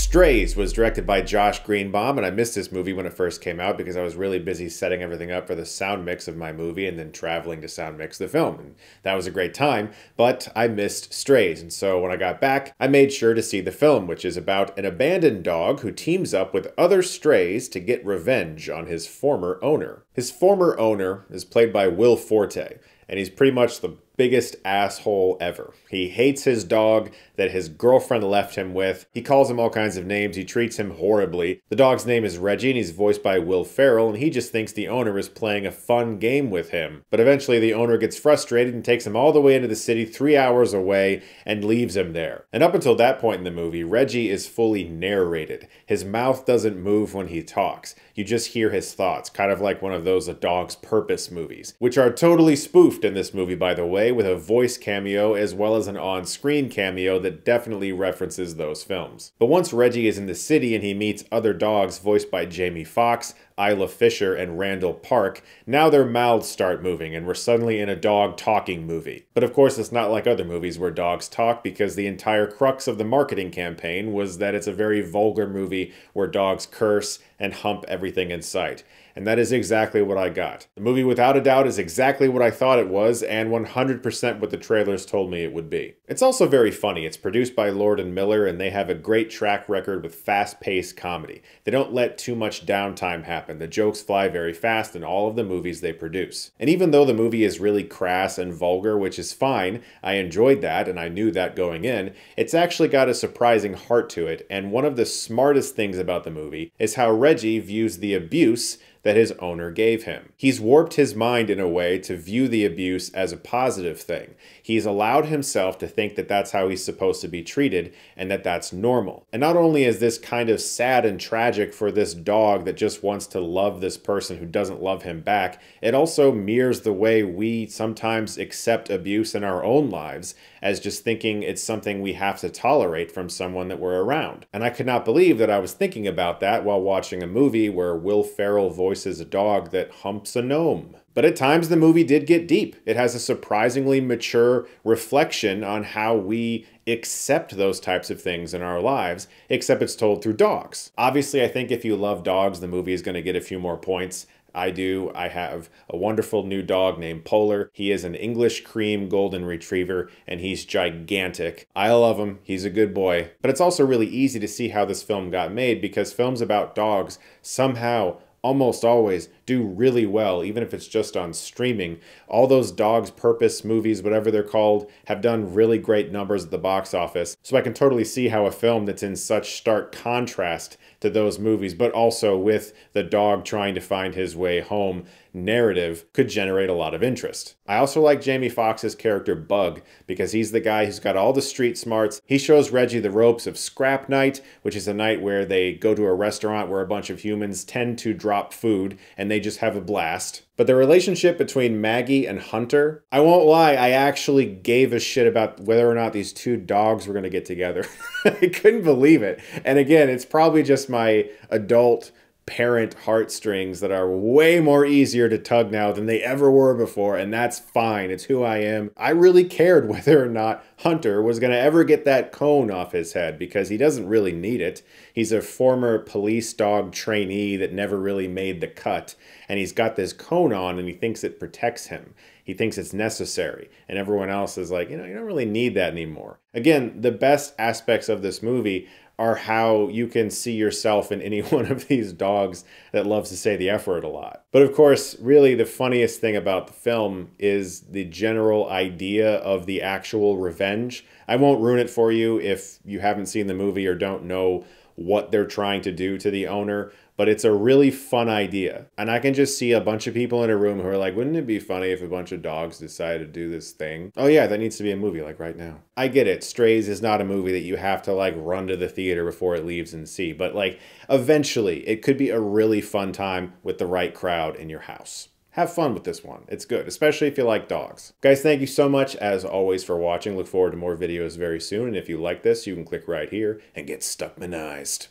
Strays was directed by Josh Greenbaum, and I missed this movie when it first came out because I was really busy setting everything up for the sound mix of my movie and then traveling to sound mix the film, and that was a great time, but I missed Strays, and so when I got back, I made sure to see the film, which is about an abandoned dog who teams up with other strays to get revenge on his former owner. His former owner is played by Will Forte, and he's pretty much the biggest asshole ever. He hates his dog that his girlfriend left him with. He calls him all kinds of names. He treats him horribly. The dog's name is Reggie, and he's voiced by Will Ferrell, and he just thinks the owner is playing a fun game with him. But eventually the owner gets frustrated and takes him all the way into the city 3 hours away and leaves him there. And up until that point in the movie, Reggie is fully narrated. His mouth doesn't move when he talks. You just hear his thoughts, kind of like one of those A Dog's Purpose movies, which are totally spoofed in this movie, by the way, with a voice cameo as well as an on-screen cameo that definitely references those films. But once Reggie is in the city and he meets other dogs voiced by Jamie Foxx, Isla and Randall Park, now their mouths start moving and we're suddenly in a dog talking movie. But of course it's not like other movies where dogs talk, because the entire crux of the marketing campaign was that it's a very vulgar movie where dogs curse and hump everything in sight. And that is exactly what I got. The movie, without a doubt, is exactly what I thought it was, and 100% what the trailers told me it would be. It's also very funny. It's produced by Lord & Miller, and they have a great track record with fast-paced comedy. They don't let too much downtime happen. The jokes fly very fast in all of the movies they produce. And even though the movie is really crass and vulgar, which is fine, I enjoyed that, and I knew that going in, it's actually got a surprising heart to it, and one of the smartest things about the movie is how Reggie views the abuse that his owner gave him. He's warped his mind in a way to view the abuse as a positive thing. He's allowed himself to think that that's how he's supposed to be treated and that that's normal. And not only is this kind of sad and tragic for this dog that just wants to love this person who doesn't love him back, it also mirrors the way we sometimes accept abuse in our own lives as just thinking it's something we have to tolerate from someone that we're around. And I could not believe that I was thinking about that while watching a movie where Will Ferrell voices a dog that humps a gnome. But at times the movie did get deep. It has a surprisingly mature reflection on how we accept those types of things in our lives, except it's told through dogs. Obviously, I think if you love dogs, the movie is going to get a few more points. I do. I have a wonderful new dog named Polar. He is an English cream golden retriever, and he's gigantic. I love him. He's a good boy. But it's also really easy to see how this film got made, because films about dogs somehow almost always do really well, even if it's just on streaming. All those Dog's Purpose movies, whatever they're called, have done really great numbers at the box office. So I can totally see how a film that's in such stark contrast to those movies, but also with the dog trying to find his way home narrative, could generate a lot of interest. I also like Jamie Foxx's character Bug, because he's the guy who's got all the street smarts. He shows Reggie the ropes of Scrap Night, which is a night where they go to a restaurant where a bunch of humans tend to drop food and they just have a blast. But the relationship between Maggie and Hunter, I won't lie, I actually gave a shit about whether or not these two dogs were going to get together. I couldn't believe it. And again, it's probably just my adult parent heartstrings that are way more easier to tug now than they ever were before, and that's fine. It's who I am. I really cared whether or not Hunter was going to ever get that cone off his head, because he doesn't really need it. He's a former police dog trainee that never really made the cut, and he's got this cone on and he thinks it protects him. He thinks it's necessary, and everyone else is like, you know, you don't really need that anymore. Again, the best aspects of this movie are how you can see yourself in any one of these dogs that loves to say the F word a lot. But of course, really the funniest thing about the film is the general idea of the actual revenge. I won't ruin it for you if you haven't seen the movie or don't know what they're trying to do to the owner, but it's a really fun idea. And I can just see a bunch of people in a room who are like, wouldn't it be funny if a bunch of dogs decided to do this thing? Oh yeah, that needs to be a movie like right now. I get it. Strays is not a movie that you have to like run to the theater before it leaves and see, but like eventually it could be a really fun time with the right crowd in your house. Have fun with this one. It's good, especially if you like dogs. Guys, thank you so much, as always, for watching. Look forward to more videos very soon. And if you like this, you can click right here and get Stuckmanized.